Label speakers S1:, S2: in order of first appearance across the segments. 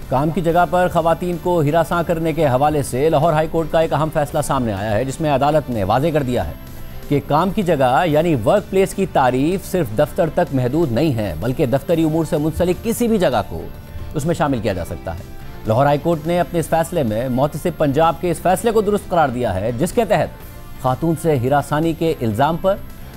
S1: کام کی جگہ پر خواتین کو ہراساں کرنے کے حوالے سے لاہور ہائی کورٹ کا ایک اہم فیصلہ سامنے آیا ہے، جس میں عدالت نے واضح کر دیا ہے کہ کام کی جگہ یعنی ورک پلیس کی تعریف صرف دفتر تک محدود نہیں ہے، بلکہ دفتری امور سے منسلک کسی بھی جگہ کو اس میں شامل کیا جا سکتا ہے۔ لاہور ہائی کورٹ نے اپنے اس فیصلے میں محتسب پنجاب کے اس فیصلے کو درست قرار دیا ہے، جس کے تحت خاتون سے ہراسانی کے الزام پر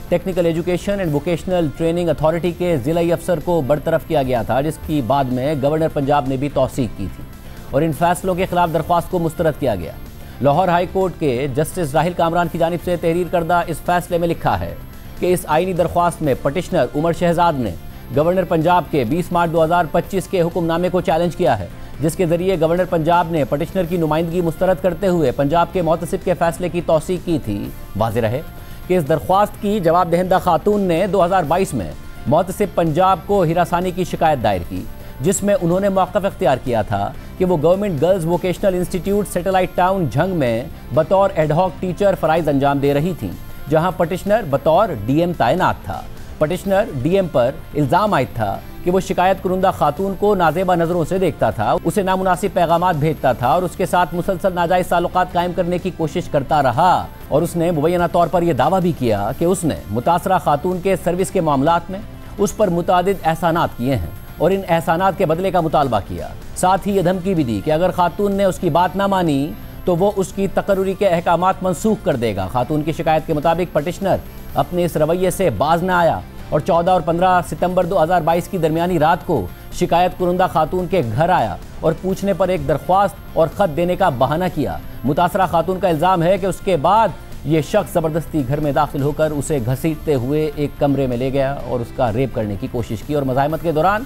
S1: technical education and vocational training authority کے ضلعی افسر کو برطرف کیا گیا تھا، جس کی بعد میں گورنر پنجاب نے بھی توثیق کی تھی اور ان فیصلوں کے خلاف درخواست کو مسترد کیا گیا۔ لاہور ہائی کورٹ کے جسٹس راہل کامران کی جانب سے تحریر کردہ اس فیصلے میں لکھا ہے کہ اس آئینی درخواست میں پٹیشنر عمر شہزاد نے گورنر پنجاب کے 20 مارچ 2025 کے حکم نامے کو چیلنج کیا ہے، جس کے ذریعے گورنر پنجاب نے پٹیشنر کی نمائندگی مسترد کرتے ہوئے پنجاب کے محتسب کے فیصلے کی توثیق کی تھی۔ واضح رہے کہ اس درخواست کی جواب دہندہ خاتون نے 2022 میں محتسب پنجاب کو ہراسانی کی شکایت دائر کی، جس میں انہوں نے موقف اختیار کیا تھا کہ وہ government girls vocational institute satellite town Jhang میں بطور ایڈ ہاک ٹیچر فرائض انجام دے رہی تھیں، جہاں پٹیشنر بطور ڈی ایم تعینات تھا۔ پٹیشنر ڈی ایم پر الزام عائد تھا کہ وہ شکایت کنندہ خاتون کو نازیبا نظروں سے دیکھتا تھا، اسے نامناسب پیغامات بھیجتا تھا اور اس کے ساتھ مسلسل ناجائز تعلقات قائم کرنے کی کوشش کرتا رہا، اور اس نے مبینہ طور پر یہ دعویٰ بھی کیا کہ اس نے متاثرہ خاتون کے سروس کے معاملات میں اس پر متعدد احسانات کیے ہیں اور ان احسانات کے بدلے کا مطالبہ کیا۔ ساتھ ہی یہ دھمکی بھی دی کہ اگر خاتون نے اس کی بات نہ مانی تو وہ اس کی تقرری کے احکامات منسوخ کر دے گا۔ خاتون کی شکایت کے مطابق پٹیشنر اپنے اس رویے سے باز نہ آیا اور 14 اور 15 ستمبر 2022 کی درمیانی رات کو شکایت کنندہ خاتون کے گھر آیا اور پوچھنے پر ایک درخواست اور خط دینے کا بہانہ کیا۔ متاثرہ خاتون کا الزام ہے کہ اس کے بعد یہ شخص زبردستی گھر میں داخل ہو کر اسے گھسیٹتے ہوئے ایک کمرے میں لے گیا اور اس کا ریپ کرنے کی کوشش کی، اور مزاحمت کے دوران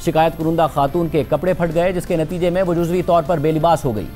S1: شکایت کنندہ خاتون کے کپڑے پھٹ گئے، جس کے نتیجے میں وہ جزوی طور پر بے لباس ہو گئی۔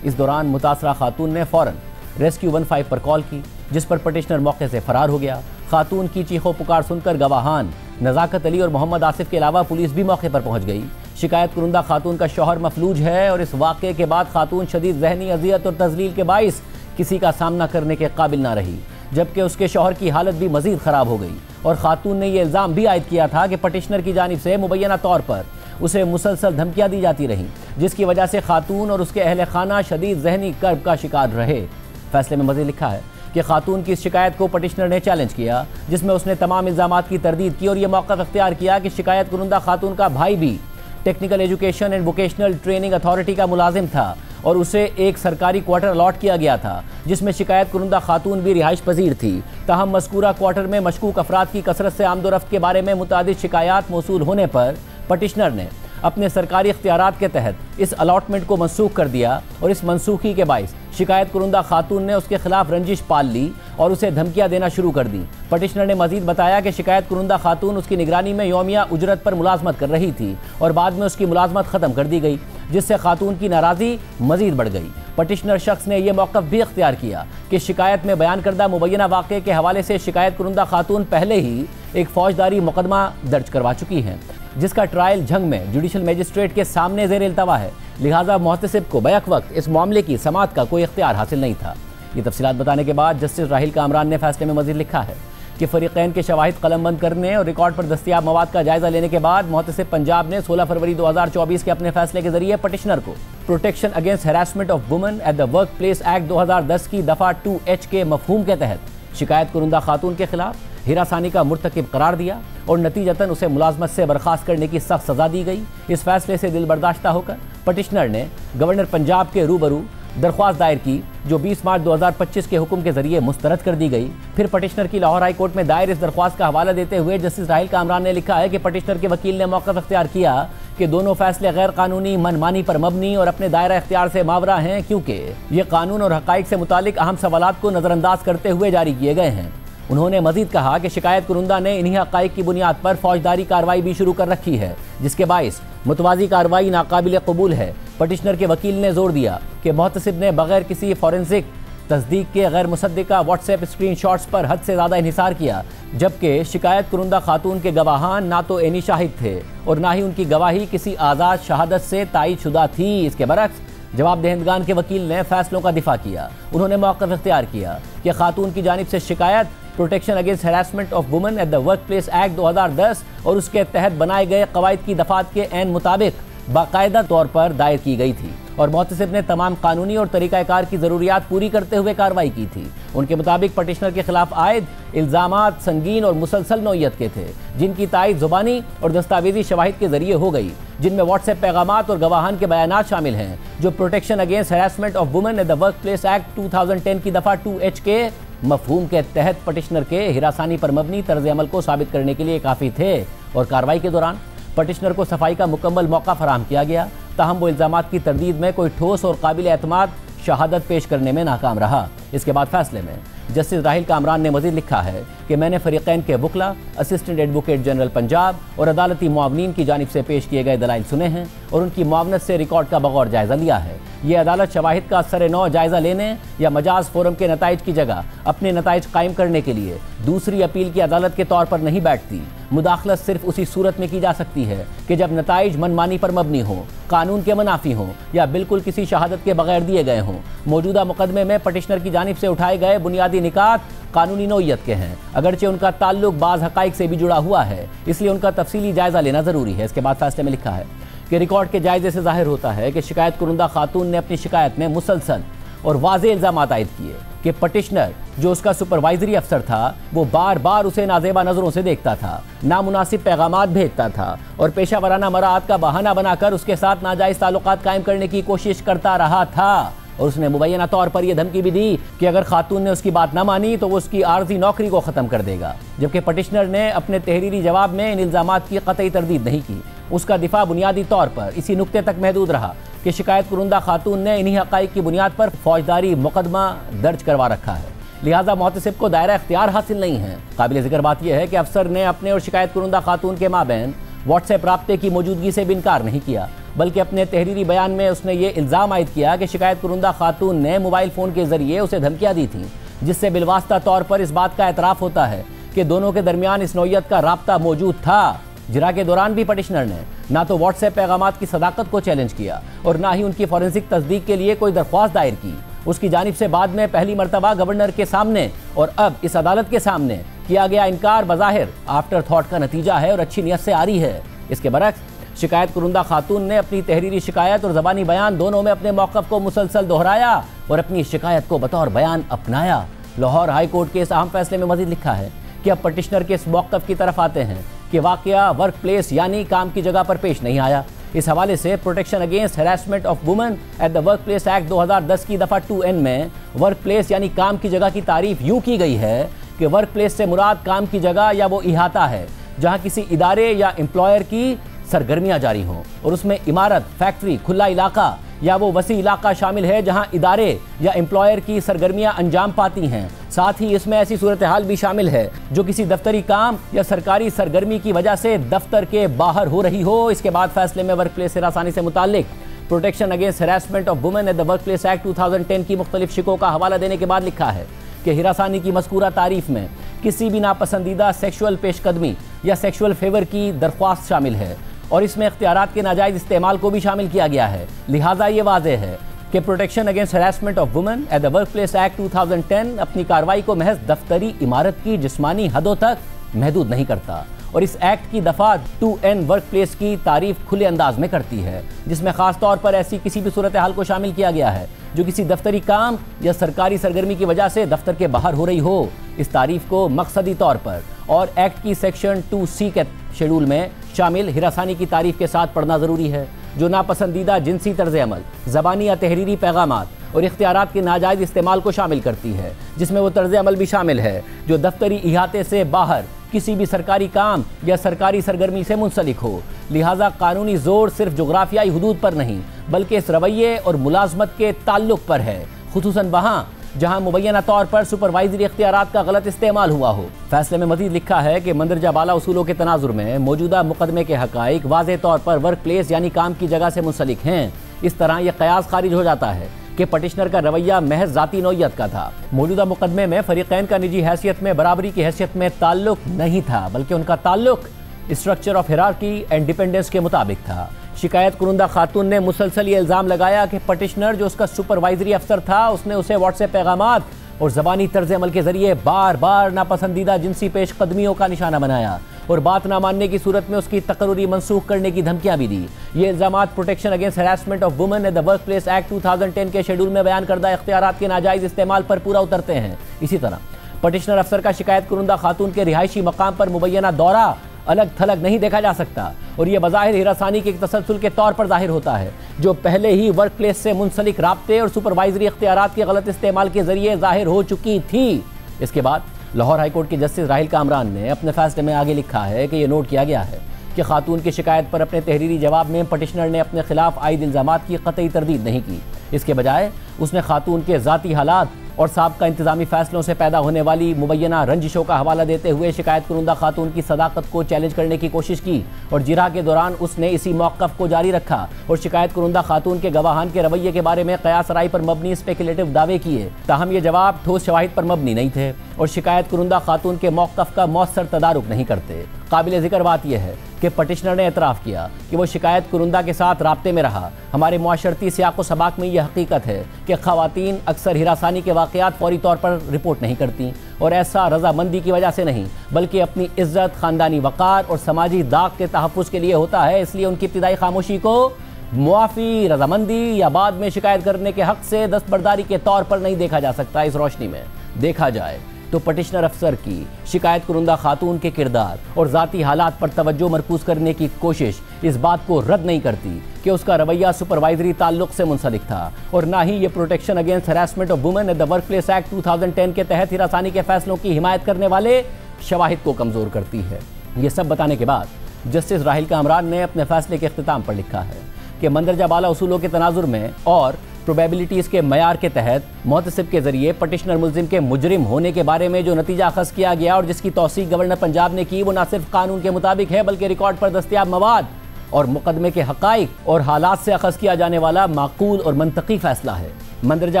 S1: اس دوران متاثرہ خاتون نے فوراً ریسکیو 15 پر کال کی، جس پر پٹیشنر موقع سے فرار ہو گیا۔ خاتون کی چیخ و پکار سن کر گواہان نزاکت علی اور محمد آصف کے علاوہ پولیس بھی موقع پر پہنچ گئی۔ شکایت کنندہ خاتون کا شوہر مفلوج ہے اور اس واقعے کے بعد خاتون شدید ذہنی اذیت اور تذلیل کے باعث کسی کا سامنا کرنے کے قابل نہ رہی، جبکہ اس کے شوہر کی حالت بھی مزید خراب ہو گئی، اور خاتون نے یہ الزام بھی عائد کیا تھا کہ پٹیشنر کی جانب سے مبینہ طور پر اسے مسلسل دھمکیاں دی جاتی رہیں، جس کی وجہ سے خاتون اور اس کے اہل خانہ شدید ذہنی کرب کا شکار رہے۔ فیصلے میں مزید لکھا ہے کہ خاتون کی اس شکایت کو پٹیشنر نے چیلنج کیا، جس میں اس نے تمام الزامات کی تردید کی اور یہ موقف اختیار کیا کہ شکایت کنندہ خاتون کا بھائی بھی technical education and vocational training authority کا ملازم تھا اور اسے ایک سرکاری کوارٹر الاٹ کیا گیا تھا، جس میں شکایت کنندہ خاتون بھی رہائش پذیر تھی۔ تاہم مذکورہ کوارٹر میں مشکوک افراد کی کثرت سے آمد و رفت کے بارے میں متعدد شکایات موصول ہونے پر پٹیشنر نے اپنے سرکاری اختیارات کے تحت اس الاٹمنٹ کو منسوخ کر دیا، اور اس منسوخی کے باعث شکایت کنندہ خاتون نے اس کے خلاف رنجش پال لی اور اسے دھمکیاں دینا شروع کر دی۔ پٹیشنر نے مزید بتایا کہ شکایت کنندہ خاتون اس کی نگرانی میں یومیہ اجرت پر ملازمت کر رہی تھی اور بعد میں اس کی ملازمت ختم کر دی گئی، جس سے خاتون کی ناراضی مزید بڑھ گئی۔ پٹیشنر شخص نے یہ موقف بھی اختیار کیا کہ شکایت میں بیان کردہ مبینہ واقعے کے حوالے سے شکایت کنندہ خاتون پہلے ہی ایک فوجداری مقدمہ درج کروا چکی ہیں، جس کا ٹرائل جھنگ میں جوڈیشل میجسٹریٹ کے سامنے زیر التوا ہے، لہٰذا محتسب کو بیک وقت اس معاملے کی سماعت کا کوئی اختیار حاصل نہیں تھا۔ یہ تفصیلات بتانے کے بعد جسٹس راہل کامران نے فیصلے میں مزید لکھا ہے کہ فریقین کے شواہد قلم بند کرنے اور ریکارڈ پر دستیاب مواد کا جائزہ لینے کے بعد محتسب پنجاب نے 16 فروری 2024 کے اپنے فیصلے کے ذریعے پٹیشنر کو protection against harassment of women at the workplace act 2010 کی دفعہ 2H کے مفہوم کے تحت شکایت کنندہ خاتون کے خلاف ہراسانی کا مرتکب قرار دیا اور نتیجتاً اسے ملازمت سے برخاست کرنے کی سخت سزا دی گئی۔ اس فیصلے سے دل برداشتہ ہو کر پٹیشنر نے گورنر پنجاب کے روبرو درخواست دائر کی، جو 20 مارچ 2025 کے حکم کے ذریعے مسترد کر دی گئی۔ پھر پٹیشنر کی لاہور ہائی کورٹ میں دائر اس درخواست کا حوالہ دیتے ہوئے جسٹس راہل کامران نے لکھا ہے کہ پٹیشنر کے وکیل نے موقف اختیار کیا کہ دونوں فیصلے غیر قانونی، من مانی پر مبنی اور اپنے دائرہ اختیار سے ماورا ہیں، کیونکہ یہ قانون اور حقائق سے متعلق اہم سوالات کو نظر انداز کرتے ہوئے جاری کیے گئے ہیں۔ انہوں نے مزید کہا کہ شکایت کنندہ نے انہی حقائق کی بنیاد پر فوجداری کارروائی بھی شروع کر رکھی ہے، جس کے باعث متوازی کارروائی ناقابل قبول ہے۔ پٹیشنر کے وکیل نے زور دیا کہ محتسب نے بغیر کسی فورنسک تصدیق کے غیر مصدقہ واٹس ایپ اسکرین شاٹس پر حد سے زیادہ انحصار کیا، جبکہ شکایت کنندہ خاتون کے گواہان نہ تو عینی شاہد تھے اور نہ ہی ان کی گواہی کسی آزاد شہادت سے تائید شدہ تھی۔ اس کے برعکس جواب دہندگان کے وکیل نے فیصلوں کا دفاع کیا۔ انہوں نے موقف اختیار کیا کہ خاتون کی جانب سے شکایت protection against harassment of women at the workplace act 2010 اور اس کے تحت بنائے گئے قواعد کی دفعات کے عین مطابق باقاعدہ طور پر دائر کی گئی تھی اور محتسب نے تمام قانونی اور طریقہ کار کی ضروریات پوری کرتے ہوئے کارروائی کی تھی۔ ان کے مطابق پٹیشنر کے خلاف عائد الزامات سنگین اور مسلسل نوعیت کے تھے، جن کی تائید زبانی اور دستاویزی شواہد کے ذریعے ہو گئی، جن میں واٹس ایپ پیغامات اور گواہان کے بیانات شامل ہیں جو protection against harassment of women at the workplace act 2010 کی دفعہ 2H کے مفہوم کے تحت پٹیشنر کے ہراسانی پر مبنی طرز عمل کو ثابت کرنے کے لیے کافی تھے، اور کارروائی کے دوران پٹیشنر کو صفائی کا مکمل موقع فراہم کیا گیا، تاہم وہ الزامات کی تردید میں کوئی ٹھوس اور قابل اعتماد شہادت پیش کرنے میں ناکام رہا۔ اس کے بعد فیصلے میں جسٹس راہیل کامران نے مزید لکھا ہے کہ میں نے فریقین کے وکلا، اسسٹنٹ ایڈوکیٹ جنرل پنجاب اور عدالتی معاونین کی جانب سے پیش کیے گئے دلائل سنے ہیں اور ان کی معاونت سے ریکارڈ کا بغور جائزہ لیا ہے۔ یہ عدالت شواہد کا سر نو جائزہ لینے یا مجاز فورم کے نتائج کی جگہ اپنے نتائج قائم کرنے کے لیے دوسری اپیل کی عدالت کے طور پر نہیں بیٹھتی۔ مداخلت صرف اسی صورت میں کی جا سکتی ہے کہ جب نتائج منمانی پر مبنی ہوں، قانون کے منافی ہوں یا بالکل کسی شہادت کے بغیر دیے گئے ہوں۔ موجودہ مقدمے میں پٹیشنر کی جانب سے اٹھائے گئے بنیادی نکات قانونی نوعیت کے ہیں، اگرچہ ان کا تعلق بعض حقائق سے بھی جڑا ہوا ہے، اس لیے ان کا تفصیلی جائزہ لینا ضروری ہے۔ اس کے بعد فیصلے میں لکھا ہے کہ ریکارڈ کے جائزے سے ظاہر ہوتا ہے کہ شکایت کنندہ خاتون نے اپنی شکایت میں مسلسل اور واضح الزامات عائد کیے کہ پٹیشنر جو اس کا سپروائزری افسر تھا وہ بار بار اسے نازیبا نظروں سے دیکھتا تھا، نامناسب پیغامات بھیجتا تھا اور پیشہ ورانہ مراعات کا بہانہ بنا کر اس کے ساتھ ناجائز تعلقات قائم کرنے کی کوشش کرتا رہا تھا، اور اس نے مبینہ طور پر یہ دھمکی بھی دی کہ اگر خاتون نے اس کی بات نہ مانی تو وہ اس کی عارضی نوکری کو ختم کر دے گا، جبکہ پٹیشنر نے اپنے تحریری جواب میں ان الزامات کی قطعی تردید نہیں کی۔ اس کا دفاع بنیادی طور پر اسی نقطے تک محدود رہا کہ شکایت کنندہ خاتون نے انہی حقائق کی بنیاد پر فوجداری مقدمہ درج کروا رکھا ہے، لہٰذا محتسب کو دائرہ اختیار حاصل نہیں ہے۔ قابل ذکر بات یہ ہے کہ افسر نے اپنے اور شکایت کنندہ خاتون کے مابین واٹس ایپ رابطے کی موجودگی سے بھی انکار نہیں کیا، بلکہ اپنے تحریری بیان میں اس نے یہ الزام عائد کیا کہ شکایت کنندہ خاتون نے موبائل فون کے ذریعے اسے دھمکیاں دی تھیں، جس سے بالواسطہ طور پر اس بات کا اعتراف ہوتا ہے کہ دونوں کے درمیان اس نوعیت کا رابطہ موجود تھا۔ جرا کے دوران بھی پٹیشنر نے نہ تو واٹس ایپ پیغامات کی صداقت کو چیلنج کیا اور نہ ہی ان کی فورنسک تصدیق کے لیے کوئی درخواست دائر کی۔ اس کی جانب سے بعد میں پہلی مرتبہ گورنر کے سامنے اور اب اس عدالت کے سامنے کیا گیا انکار بظاہر آفٹر تھاٹ کا نتیجہ ہے اور اچھی نیت سے آری ہے۔ اس کے برعکس شکایت کنندہ خاتون نے اپنی تحریری شکایت اور زبانی بیان دونوں میں اپنے موقف کو مسلسل دہرایا اور اپنی شکایت کو بطور بیان اپنایا۔ لاہور ہائی کورٹ کے اس اہم فیصلے میں مزید لکھا ہے کہ اب پٹیشنر کے اس موقف کی طرف آتے ہیں کہ واقعہ ورک پلیس یعنی کام کی جگہ پر پیش نہیں آیا۔ اس حوالے سے protection against harassment of women at the workplace act 2010 کی دفعہ 2N میں ورک پلیس یعنی کام کی جگہ کی تعریف یوں کی گئی ہے کہ ورک پلیس سے مراد کام کی جگہ یا وہ احاطہ ہے جہاں کسی ادارے یا امپلائر کی سرگرمیاں جاری ہوں، اور اس میں عمارت، فیکٹری، کھلا علاقہ یا وہ وسیع علاقہ شامل ہے جہاں ادارے یا امپلائر کی سرگرمیاں انجام پاتی ہیں۔ ساتھ ہی اس میں ایسی صورتحال بھی شامل ہے جو کسی دفتری کام یا سرکاری سرگرمی کی وجہ سے دفتر کے باہر ہو رہی ہو۔ اس کے بعد فیصلے میں ورک پلیس ہراسانی سے متعلق protection against harassment of women at the workplace act 2010 کی مختلف شقوں کا حوالہ دینے کے بعد لکھا ہے کہ ہراسانی کی مذکورہ تعریف میں کسی بھی ناپسندیدہ سیکشول پیش قدمی یا سیکشول فیور کی درخواست شامل ہے اور اس میں اختیارات کے ناجائز استعمال کو بھی شامل کیا گیا ہے۔ لہٰذا یہ واضح ہے کہ protection against harassment of women at the workplace act 2010 اپنی کارروائی کو محض دفتری عمارت کی جسمانی حدوں تک محدود نہیں کرتا، اور اس ایکٹ کی دفعہ 2N ورک پلیس کی تعریف کھلے انداز میں کرتی ہے، جس میں خاص طور پر ایسی کسی بھی صورتحال کو شامل کیا گیا ہے جو کسی دفتری کام یا سرکاری سرگرمی کی وجہ سے دفتر کے باہر ہو رہی ہو۔ اس تعریف کو مقصدی طور پر اور ایکٹ کی سیکشن 2C کے شیڈول میں شامل ہراسانی کی تعریف کے ساتھ پڑھنا ضروری ہے، جو ناپسندیدہ جنسی طرز عمل، زبانی یا تحریری پیغامات اور اختیارات کے ناجائز استعمال کو شامل کرتی ہے، جس میں وہ طرز عمل بھی شامل ہے جو دفتری احاطے سے باہر کسی بھی سرکاری کام یا سرکاری سرگرمی سے منسلک ہو۔ لہٰذا قانونی زور صرف جغرافیائی حدود پر نہیں بلکہ اس رویے اور ملازمت کے تعلق پر ہے، خصوصاً وہاں جہاں مبینہ طور پر سپروائزری اختیارات کا غلط استعمال ہوا ہو۔ فیصلے میں مزید لکھا ہے کہ مندرجہ بالا اصولوں کے تناظر میں موجودہ مقدمے کے حقائق واضح طور پر ورک پلیس یعنی کام کی جگہ سے منسلک ہیں۔ اس طرح یہ قیاس خارج ہو جاتا ہے کہ پٹیشنر کا رویہ محض ذاتی نوعیت کا تھا۔ موجودہ مقدمے میں فریقین کا نجی حیثیت میں برابری کی حیثیت میں تعلق نہیں تھا، بلکہ ان کا تعلق structure of hierarchy and dependence کے مطابق تھا۔ شکایت کنندہ خاتون نے مسلسل یہ الزام لگایا کہ پٹیشنر جو اس کا سپروائزری افسر تھا اس نے اسے واٹس ایپ پیغامات اور زبانی طرز عمل کے ذریعے بار بار ناپسندیدہ جنسی پیش قدمیوں کا نشانہ بنایا اور بات نہ ماننے کی صورت میں اس کی تقرری منسوخ کرنے کی دھمکیاں بھی دی۔ یہ الزامات protection against harassment of women at the workplace act 2010 کے شیڈول میں بیان کردہ اختیارات کے ناجائز استعمال پر پورا اترتے ہیں۔ اسی طرح پٹیشنر افسر کا شکایت کنندہ خاتون کے رہائشی مقام پر مبینہ دورہ الگ تھلگ نہیں دیکھا جا سکتا، اور یہ بظاہر ہراسانی کے ایک تسلسل کے طور پر ظاہر ہوتا ہے جو پہلے ہی ورک پلیس سے منسلک رابطے اور سپروائزری اختیارات کے غلط استعمال کے ذریعے ظاہر ہو چکی تھی۔ اس کے بعد لاہور ہائی کورٹ کے جسٹس راہیل کامران نے اپنے فیصلے میں آگے لکھا ہے کہ یہ نوٹ کیا گیا ہے کہ خاتون کی شکایت پر اپنے تحریری جواب میں پٹیشنر نے اپنے خلاف عائد الزامات کی قطعی تردید نہیں کی۔ اس کے بجائے اس نے خاتون کے ذاتی حالات اور سابقہ انتظامی فیصلوں سے پیدا ہونے والی مبینہ رنجشوں کا حوالہ دیتے ہوئے شکایت کنندہ خاتون کی صداقت کو چیلنج کرنے کی کوشش کی، اور جرح کے دوران اس نے اسی موقف کو جاری رکھا اور شکایت کنندہ خاتون کے گواہان کے رویے کے بارے میں قیاس رائے پر مبنی اسپیکولیٹو دعوے کیے۔ تاہم یہ جواب ٹھوس شواہد پر مبنی نہیں تھے اور شکایت کنندہ خاتون کے موقف کا مؤثر تدارک نہیں کرتے۔ قابل ذکر بات یہ ہے کہ پٹیشنر نے اعتراف کیا کہ وہ شکایت کنندہ کے ساتھ رابطے میں رہا۔ ہمارے معاشرتی سیاق و سباق میں یہ حقیقت ہے کہ خواتین اکثر ہراسانی کے واقعات فوری طور پر رپورٹ نہیں کرتیں، اور ایسا رضامندی کی وجہ سے نہیں بلکہ اپنی عزت، خاندانی وقار اور سماجی داغ کے تحفظ کے لیے ہوتا ہے۔ اس لیے ان کی ابتدائی خاموشی کو معافی، رضامندی یا بعد میں شکایت کرنے کے حق سے دستبرداری کے طور پر نہیں دیکھا جا سکتا۔ اس روشنی میں دیکھا جائے تو پٹیشنر افسر کی شکایت کنندہ خاتون کے کردار اور ذاتی حالات پر توجہ مرکوز کرنے کی کوشش اس بات کو رد نہیں کرتی کہ اس کا رویہ سپروائزری تعلق سے منسلک تھا، اور نہ ہی یہ protection against harassment of women at the workplace act 2010 کے تحت ہراسانی کے فیصلوں کی حمایت کرنے والے شواہد کو کمزور کرتی ہے۔ یہ سب بتانے کے بعد جسٹس راہیل کامران نے اپنے فیصلے کے اختتام پر لکھا ہے کہ مندرجہ بالا اصولوں کے تناظر میں اور پروبیبلٹیز کے معیار کے تحت محتسب کے ذریعے پٹیشنر ملزم کے مجرم ہونے کے بارے میں جو نتیجہ اخذ کیا گیا اور جس کی توثیق گورنر پنجاب نے کی، وہ نہ صرف قانون کے مطابق ہے بلکہ ریکارڈ پر دستیاب مواد اور مقدمے کے حقائق اور حالات سے اخذ کیا جانے والا معقول اور منطقی فیصلہ ہے۔ مندرجہ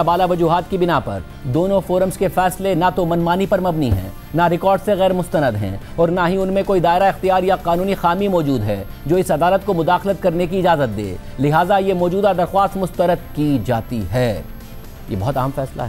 S1: بالا وجوہات کی بنا پر دونوں فورمز کے فیصلے نہ تو منمانی پر مبنی ہیں، نہ ریکارڈ سے غیر مستند ہیں، اور نہ ہی ان میں کوئی دائرہ اختیار یا قانونی خامی موجود ہے جو اس عدالت کو مداخلت کرنے کی اجازت دے، لہٰذا یہ موجودہ درخواست مسترد کی جاتی ہے۔ یہ بہت اہم فیصلہ ہے۔